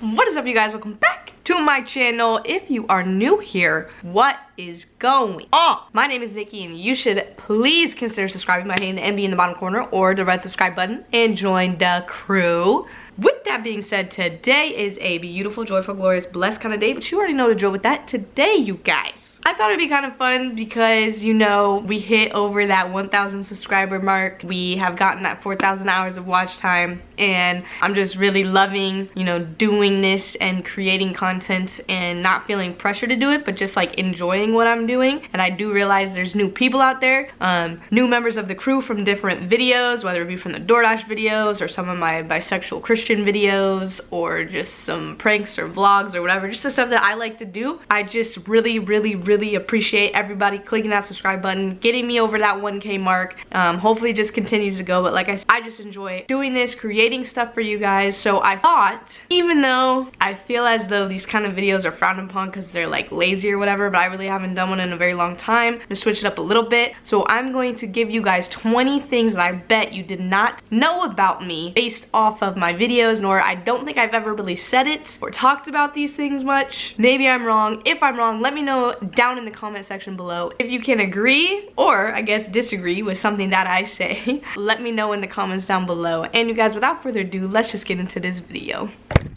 What is up, you guys? Welcome back to my channel. If you are new here, what is going on? My name is Nikki, and you should please consider subscribing by hitting the MB in the bottom corner or the red subscribe button and join the crew. With that being said, today is a beautiful, joyful, glorious, blessed kind of day, but you already know the drill with that. Today, you guys, I thought it'd be kind of fun because, you know, we hit over that 1,000 subscriber mark. We have gotten that 4,000 hours of watch time, and I'm just really loving, you know, doing this and creating content and not feeling pressure to do it, but just like enjoying what I'm doing. And I do realize there's new people out there, new members of the crew from different videos, whether it be from the DoorDash videos or some of my bisexual Christian videos or just some pranks or vlogs or whatever, just the stuff that I like to do. I just really appreciate everybody clicking that subscribe button, getting me over that 1K mark. Hopefully it just continues to go, but like I said, I just enjoy doing this, creating stuff for you guys. So I thought, even though I feel as though these kind of videos are frowned upon because they're like lazy or whatever, but I really haven't done one in a very long time, to switch it up a little bit. So I'm going to give you guys 20 things that I bet you did not know about me based off of my videos, nor I don't think I've ever really said it or talked about these things much. Maybe I'm wrong. If I'm wrong, let me know down in the comment section below. If you can agree or I guess disagree with something that I say, let me know in the comments down below. And you guys, without further ado, let's just get into this video.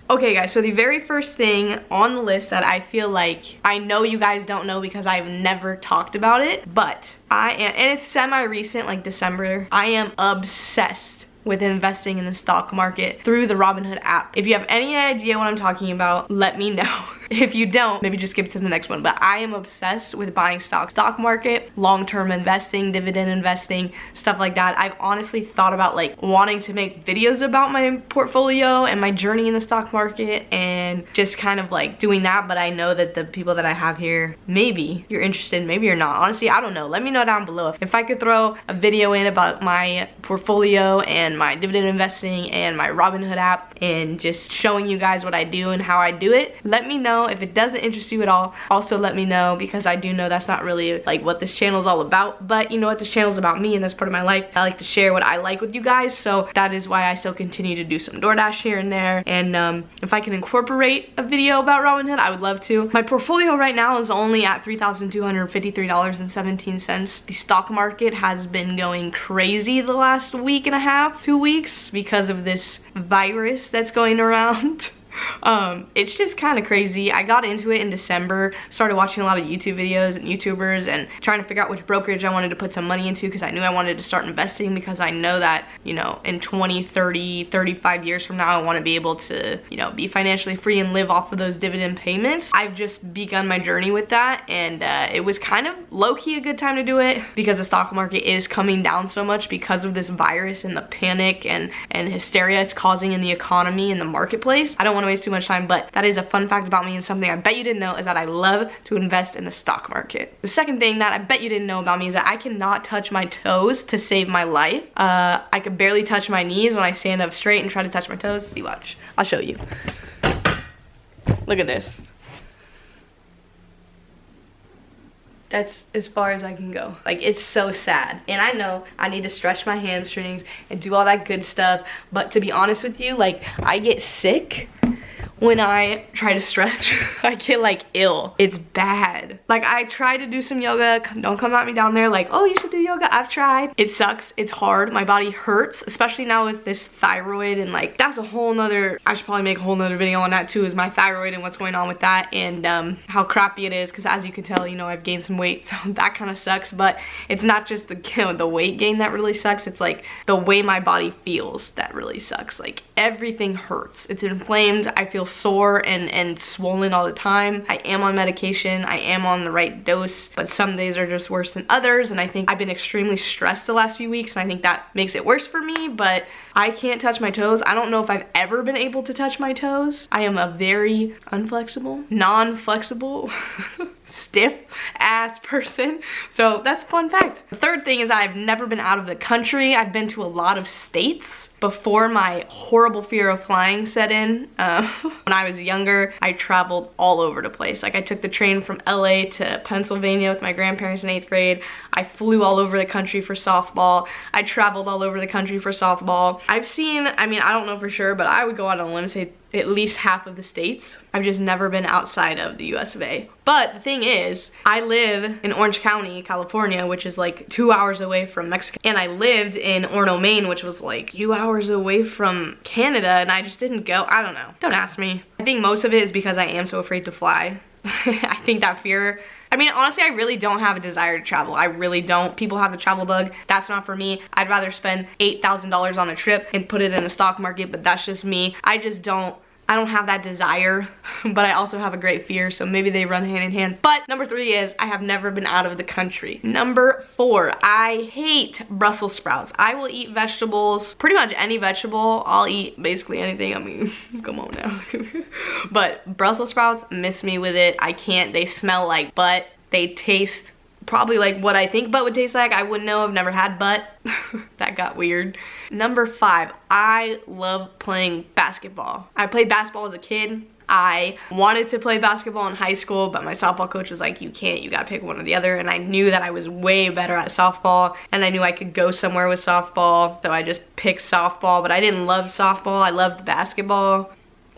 Okay guys, so the very first thing on the list that I feel like I know you guys don't know because I've never talked about it, but I am, and it's semi-recent, like December, I am obsessed with investing in the stock market through the Robinhood app. If you have any idea what I'm talking about, let me know. If you don't, maybe just skip to the next one. But I am obsessed with buying stock market, long-term investing, dividend investing, stuff like that. I've honestly thought about like wanting to make videos about my portfolio and my journey in the stock market and just kind of like doing that. But I know that the people that I have here, maybe you're interested, maybe you're not. Honestly, I don't know. Let me know down below. If I could throw a video in about my portfolio and my dividend investing and my Robinhood app and just showing you guys what I do and how I do it, let me know. If it doesn't interest you at all, also let me know, because I do know that's not really like what this channel is all about. But you know what, this channel is about me and that's part of my life. I like to share what I like with you guys, so that is why I still continue to do some DoorDash here and there. And if I can incorporate a video about Robinhood, I would love to. My portfolio right now is only at $3,253.17. The stock market has been going crazy the last week and a half, 2 weeks, because of this virus that's going around. It's just kind of crazy. I got into it in December, started watching a lot of YouTube videos and YouTubers and trying to figure out which brokerage I wanted to put some money into, because I knew I wanted to start investing, because I know that, you know, in 20, 30, 35 years from now, I want to be able to, you know, be financially free and live off of those dividend payments. I've just begun my journey with that, and it was kind of low-key a good time to do it because the stock market is coming down so much because of this virus and the panic and hysteria it's causing in the economy and the marketplace. I don't want to waste too much time, but that is a fun fact about me, and something I bet you didn't know is that I love to invest in the stock market. The second thing that I bet you didn't know about me is that I cannot touch my toes to save my life. I could barely touch my knees when I stand up straight and try to touch my toes. See, watch. I'll show you. Look at this. That's as far as I can go. Like, it's so sad. And I know I need to stretch my hamstrings and do all that good stuff. But to be honest with you, like, I get sick when I try to stretch. I get like ill. It's bad. Like, I try to do some yoga. Don't come at me down there like, oh, you should do yoga. I've tried. It sucks. It's hard. My body hurts, especially now with this thyroid, and like, that's a whole nother, I should probably make a whole nother video on that too, is my thyroid and what's going on with that, and how crappy it is, because as you can tell, you know, I've gained some weight, so that kind of sucks. But it's not just the, you know, the weight gain that really sucks. It's like the way my body feels that really sucks. Like, everything hurts. It's inflamed. I feel sore and swollen all the time. I am on medication. I am on the right dose, but some days are just worse than others, and I think I've been extremely stressed the last few weeks, and I think that makes it worse for me. But I can't touch my toes. I don't know if I've ever been able to touch my toes. I am a very unflexible, non-flexible stiff ass person. So that's a fun fact. The third thing is I've never been out of the country. I've been to a lot of states, before my horrible fear of flying set in. When I was younger, I traveled all over the place. Like I took the train from LA to Pennsylvania with my grandparents in 8th grade. I flew all over the country for softball. I traveled all over the country for softball. I've seen, I mean, I don't know for sure, but I would go out on a limb and say at least half of the states. I've just never been outside of the US of A. But the thing is, I live in Orange County, California, which is like 2 hours away from Mexico. And I lived in Orono, Maine, which was like 2 hours away from Canada, and I just didn't go. I don't know. Don't ask me. I think most of it is because I am so afraid to fly. I think that fear, I mean, honestly, I really don't have a desire to travel. I really don't. People have the travel bug. That's not for me. I'd rather spend $8,000 on a trip and put it in the stock market, but that's just me. I don't have that desire, but I also have a great fear, so maybe they run hand in hand. But number 3 is I have never been out of the country. Number 4, I hate Brussels sprouts. I will eat vegetables, pretty much any vegetable. I'll eat basically anything. I mean, come on now. But Brussels sprouts, miss me with it. I can't. They smell like butt. They taste probably like what I think butt would taste like. I wouldn't know. I've never had butt. That got weird. Number 5, I love playing basketball. I played basketball as a kid. I wanted to play basketball in high school, but my softball coach was like, you can't, you gotta pick one or the other. And I knew that I was way better at softball, and I knew I could go somewhere with softball, so I just picked softball. But I didn't love softball. I loved basketball.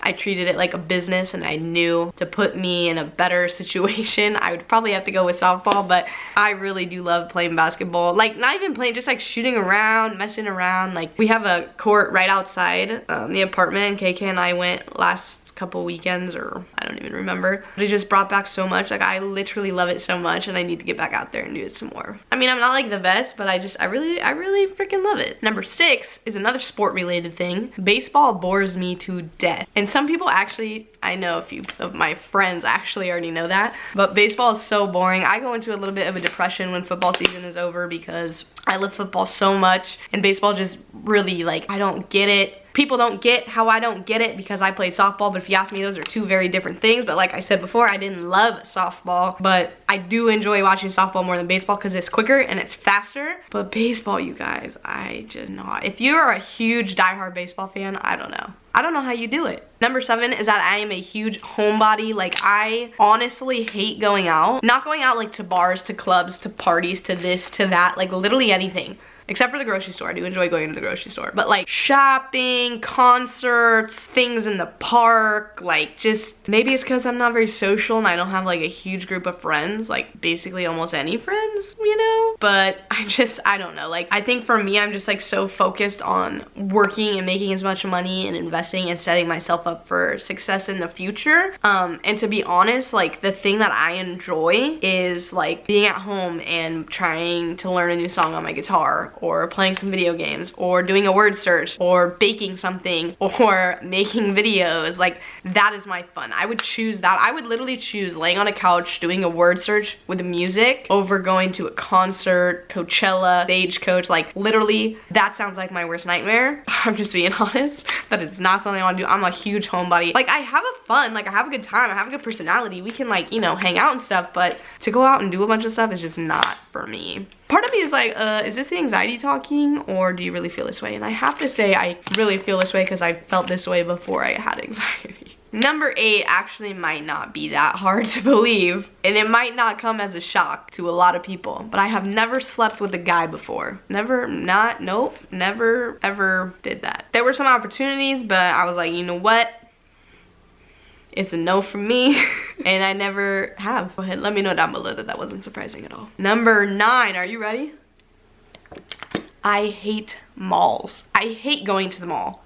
I treated it like a business, and I knew to put me in a better situation, I would probably have to go with softball. But I really do love playing basketball. Like, not even playing, just like shooting around, messing around. Like, we have a court right outside the apartment, and KK and I went last couple weekends, or I don't even remember, but it just brought back so much. Like, I literally love it so much, and I need to get back out there and do it some more. I mean, I'm not like the best, but I really freaking love it. Number 6 is another sport related thing. Baseball bores me to death, and some people actually, I know a few of my friends actually already know that, but baseball is so boring. I go into a little bit of a depression when football season is over because I love football so much, and baseball just really, like, I don't get it. People don't get how I don't get it because I played softball, but if you ask me, those are two very different things. But like I said before, I didn't love softball, but I do enjoy watching softball more than baseball because it's quicker and it's faster. But baseball, you guys, I just not. If you're a huge diehard baseball fan, I don't know. I don't know how you do it. Number 7 is that I am a huge homebody. Like, I honestly hate going out. Not going out like to bars, to clubs, to parties, to this, to that, like literally anything. Except for the grocery store. I do enjoy going to the grocery store. But like shopping, concerts, things in the park, like just, maybe it's because I'm not very social and I don't have like a huge group of friends, like basically almost any friends, you know? But I don't know. Like, I think for me, I'm just like so focused on working and making as much money and investing and setting myself up for success in the future. And to be honest, like the thing that I enjoy is like being at home and trying to learn a new song on my guitar, or playing some video games, or doing a word search, or baking something, or making videos. Like, that is my fun. I would choose that. I would literally choose laying on a couch doing a word search with music over going to a concert, Coachella, Stagecoach. Like, literally, that sounds like my worst nightmare. I'm just being honest. That is not something I want to do. I'm a huge homebody. Like, I have a fun, like I have a good time, I have a good personality. We can, like, you know, hang out and stuff, but to go out and do a bunch of stuff is just not for me. Part of me is like, is this the anxiety talking, or do you really feel this way? And I have to say I really feel this way because I felt this way before I had anxiety. Number 8 actually might not be that hard to believe, and it might not come as a shock to a lot of people, but I have never slept with a guy before. Never ever did that. There were some opportunities, but I was like, you know what? It's a no from me, and I never have. Go ahead, let me know down below that wasn't surprising at all. Number 9, are you ready? I hate malls. I hate going to the mall.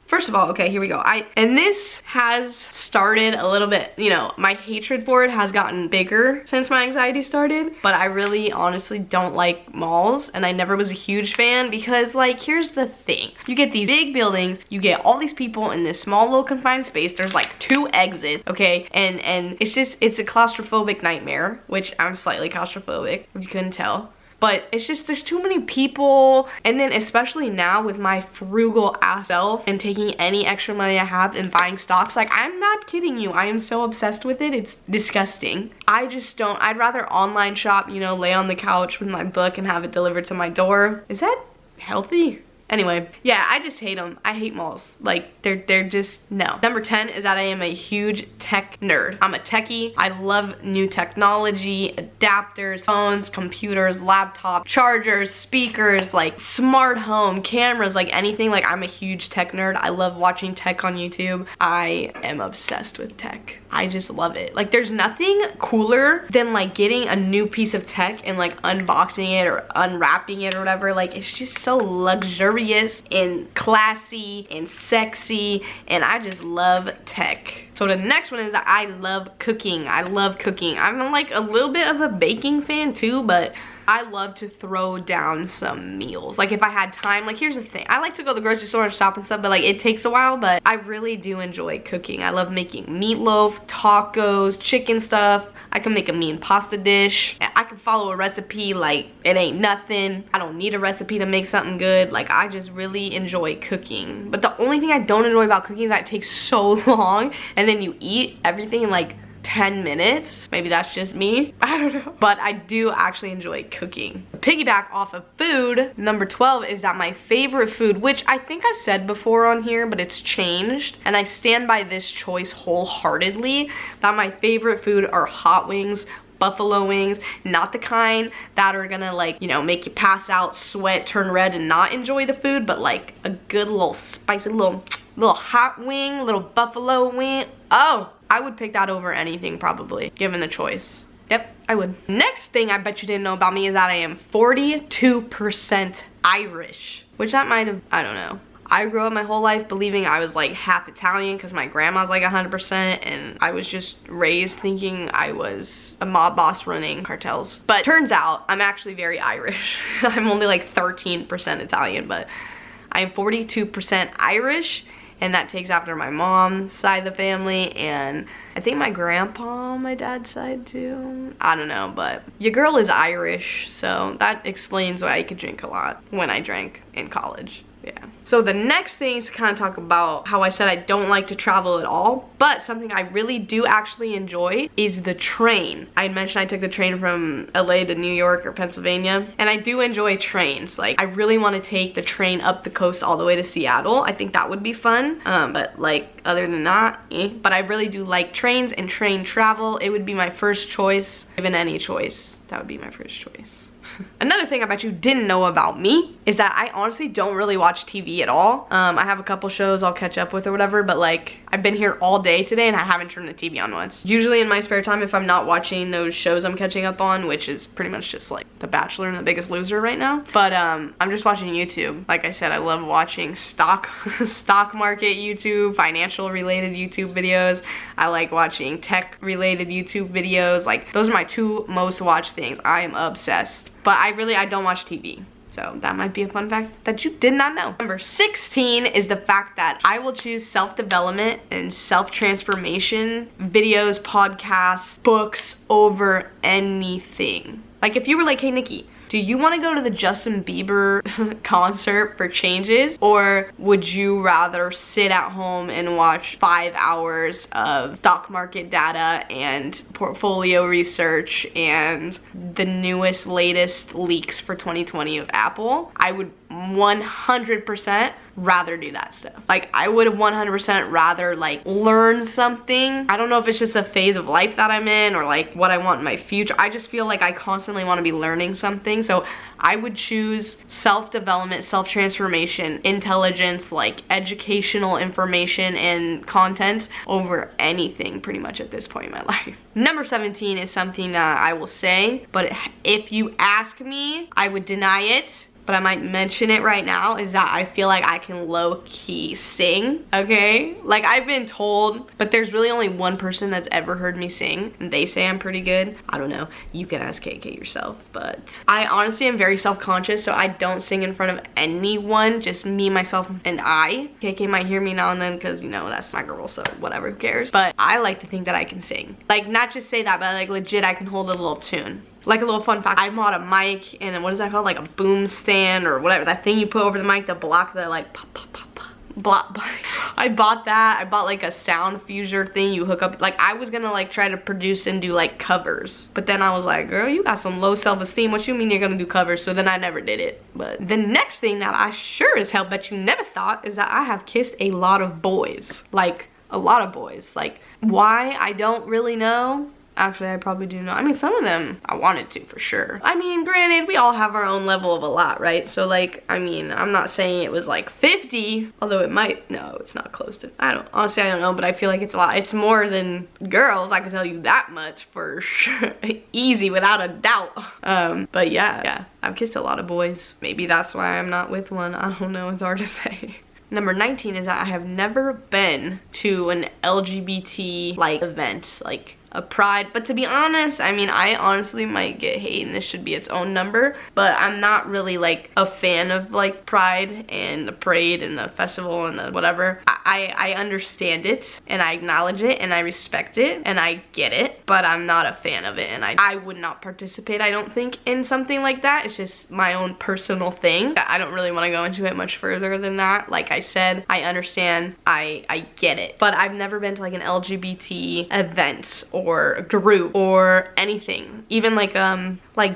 First of all, okay, here we go. And this has started a little bit, you know, my hatred for it has gotten bigger since my anxiety started, but I really honestly don't like malls, and I never was a huge fan because, like, here's the thing. You get these big buildings, you get all these people in this small little confined space, there's like 2 exits, okay, and it's a claustrophobic nightmare, which I'm slightly claustrophobic, if you couldn't tell. But it's just, there's too many people, and then especially now with my frugal ass self and taking any extra money I have and buying stocks, like, I'm not kidding you, I am so obsessed with it, it's disgusting. I just don't, I'd rather online shop, you know, lay on the couch with my book and have it delivered to my door. Is that healthy? Anyway, yeah, I just hate them. I hate malls. Like, they're just, no. Number 10 is that I am a huge tech nerd. I'm a techie. I love new technology, adapters, phones, computers, laptops, chargers, speakers, like smart home, cameras, like anything. Like, I'm a huge tech nerd. I love watching tech on YouTube. I am obsessed with tech. I just love it. Like, there's nothing cooler than like getting a new piece of tech and like unboxing it or unwrapping it or whatever. Like, it's just so luxurious and classy and sexy, and I just love tech. So the next one is that I love cooking. I love cooking. I'm like a little bit of a baking fan too, but I love to throw down some meals. Like, if I had time, like, here's the thing. I like to go to the grocery store and shop and stuff, but like, it takes a while, but I really do enjoy cooking. I love making meatloaf, tacos, chicken stuff. I can make a mean pasta dish. I can follow a recipe like it ain't nothing. I don't need a recipe to make something good. Like, I just really enjoy cooking. But the only thing I don't enjoy about cooking is that it takes so long, and then you eat everything in like 10 minutes. Maybe that's just me. I don't know. But I do actually enjoy cooking. Piggyback off of food, number 12 is that my favorite food, which I think I've said before on here, but it's changed, and I stand by this choice wholeheartedly, that my favorite food are hot wings, buffalo wings, not the kind that are gonna, like, you know, make you pass out, sweat, turn red, and not enjoy the food, but like a good little spicy little hot wing, little buffalo wing. Oh, I would pick that over anything probably, given the choice. Yep, I would. Next thing I bet you didn't know about me is that I am 42% Irish, which that might have, I don't know. I grew up my whole life believing I was like half Italian because my grandma's like 100%, and I was just raised thinking I was a mob boss running cartels. But turns out I'm actually very Irish. I'm only like 13% Italian, but I am 42% Irish, and that takes after my mom's side of the family, and I think my grandpa on my dad's side too. I don't know, but your girl is Irish, so that explains why I could drink a lot when I drank in college. Yeah. So the next thing is to kind of talk about how I said I don't like to travel at all, but something I really do actually enjoy is the train. I had mentioned I took the train from LA to New York or Pennsylvania, and I do enjoy trains. Like, I really want to take the train up the coast all the way to Seattle. I think that would be fun, but like, other than that, But I really do like trains and train travel. It would be my first choice. Given any choice, that would be my first choice. Another thing I bet you didn't know about me is that I honestly don't really watch TV at all. I have a couple shows I'll catch up with or whatever, but like, I've been here all day today and I haven't turned the TV on once. Usually in my spare time, if I'm not watching those shows I'm catching up on, which is pretty much just like The Bachelor and The Biggest Loser right now, but I'm just watching YouTube. Like I said, I love watching stock market YouTube, financial related YouTube videos. I like watching tech related YouTube videos. Like, those are my two most watched things. I am obsessed. But I don't watch TV. So that might be a fun fact that you did not know. Number 16 is the fact that I will choose self-development and self-transformation videos, podcasts, books over anything. Like, if you were like, hey Nikki, do you want to go to the Justin Bieber concert for changes? Or would you rather sit at home and watch 5 hours of stock market data and portfolio research and the newest, latest leaks for 2020 of Apple? I would 100% rather do that stuff. Like, I would 100% rather like learn something. I don't know if it's just a phase of life that I'm in or like what I want in my future. I just feel like I constantly want to be learning something. So I would choose self-development, self-transformation, intelligence, like educational information and content over anything pretty much at this point in my life. Number 17 is something that I will say, but if you ask me, I would deny it. But I might mention it right now, is that I feel like I can low-key sing, okay? Like, I've been told, but there's really only one person that's ever heard me sing, and they say I'm pretty good. I don't know, you can ask KK yourself, but I honestly am very self-conscious, so I don't sing in front of anyone, just me, myself, and I. KK might hear me now and then, because, you know, that's my girl, so whatever, who cares? But I like to think that I can sing. Like, not just say that, but like, legit, I can hold a little tune. Like, a little fun fact, I bought a mic and what is that called? Like a boom stand or whatever. That thing you put over the mic to block the like pop, pop, pop, pop. I bought that. I bought like a sound fuser thing you hook up. Like I was gonna like try to produce and do like covers, but then I was like, girl, you got some low self-esteem. What you mean you're gonna do covers? So then I never did it. But the next thing that I sure as hell bet you never thought is that I have kissed a lot of boys. Like a lot of boys. Like why? I don't really know. Actually, I probably do know. I mean, some of them I wanted to for sure. I mean, granted, we all have our own level of a lot, right? So like, I mean, I'm not saying it was like 50, although it might, no, it's not close to, honestly, I don't know, but I feel like it's a lot. It's more than girls, I can tell you that much for sure. Easy, without a doubt. But yeah, I've kissed a lot of boys. Maybe that's why I'm not with one. I don't know, it's hard to say. Number 19 is that I have never been to an LGBT like event, like a pride. But to be honest, I mean, I honestly might get hate and this should be its own number, but I'm not really like a fan of like pride and the parade and the festival and the whatever. I understand it and I acknowledge it and I respect it and I get it, but I'm not a fan of it, and I would not participate, I don't think, in something like that. It's just my own personal thing. I don't really want to go into it much further than that. Like I said, I understand, I get it, but I've never been to like an LGBT event or a group or anything, even like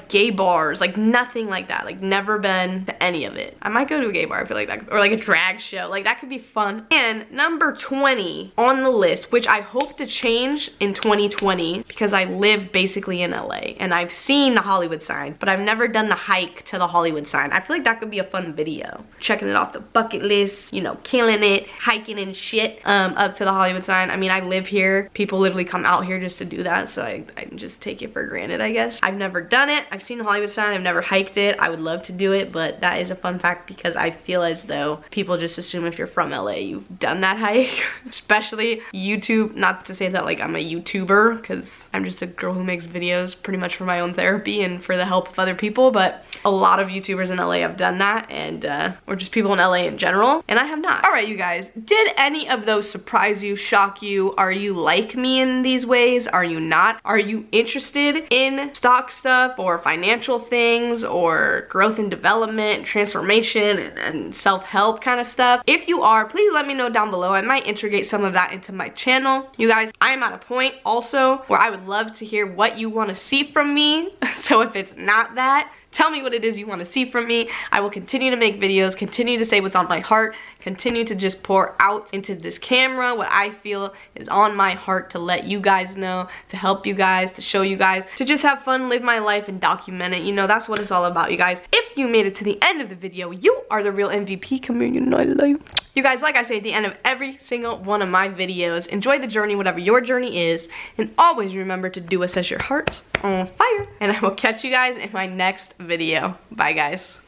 gay bars, like nothing like that. Like never been to any of it. I might go to a gay bar, I feel like that, or like a drag show, like that could be fun. And number 20 on the list, which I hope to change in 2020 because I live basically in LA and I've seen the Hollywood sign, but I've never done the hike to the Hollywood sign. I feel like that could be a fun video, checking it off the bucket list, you know, killing it, hiking and shit up to the Hollywood sign. I mean, I live here, people literally come out here just to do that, so I just take it for granted, I guess. I've never done it. I've seen the Hollywood sign, I've never hiked it. I would love to do it, but that is a fun fact because I feel as though people just assume if you're from LA you've done that hike. Especially YouTube, not to say that like I'm a YouTuber, because I'm just a girl who makes videos pretty much for my own therapy and for the help of other people, but a lot of YouTubers in LA have done that, and or just people in LA in general, and I have not. All right, you guys, did any of those surprise you, shock you? Are you like me in these ways? Are you not? Are you interested in stock stuff or financial things or growth and development, transformation and self-help kind of stuff? If you are, please let me know down below. I might integrate some of that into my channel. You guys, I am at a point also where I would love to hear what you want to see from me. So if it's not that, tell me what it is you want to see from me. I will continue to make videos, continue to say what's on my heart, continue to just pour out into this camera what I feel is on my heart to let you guys know, to help you guys, to show you guys, to just have fun, live my life, and document it. You know, that's what it's all about, you guys. If you made it to the end of the video, you are the real MVP. Come here, you know I love you. You guys, like I say at the end of every single one of my videos, enjoy the journey, whatever your journey is, and always remember to do what sets your hearts on fire. And I will catch you guys in my next video. Bye, guys.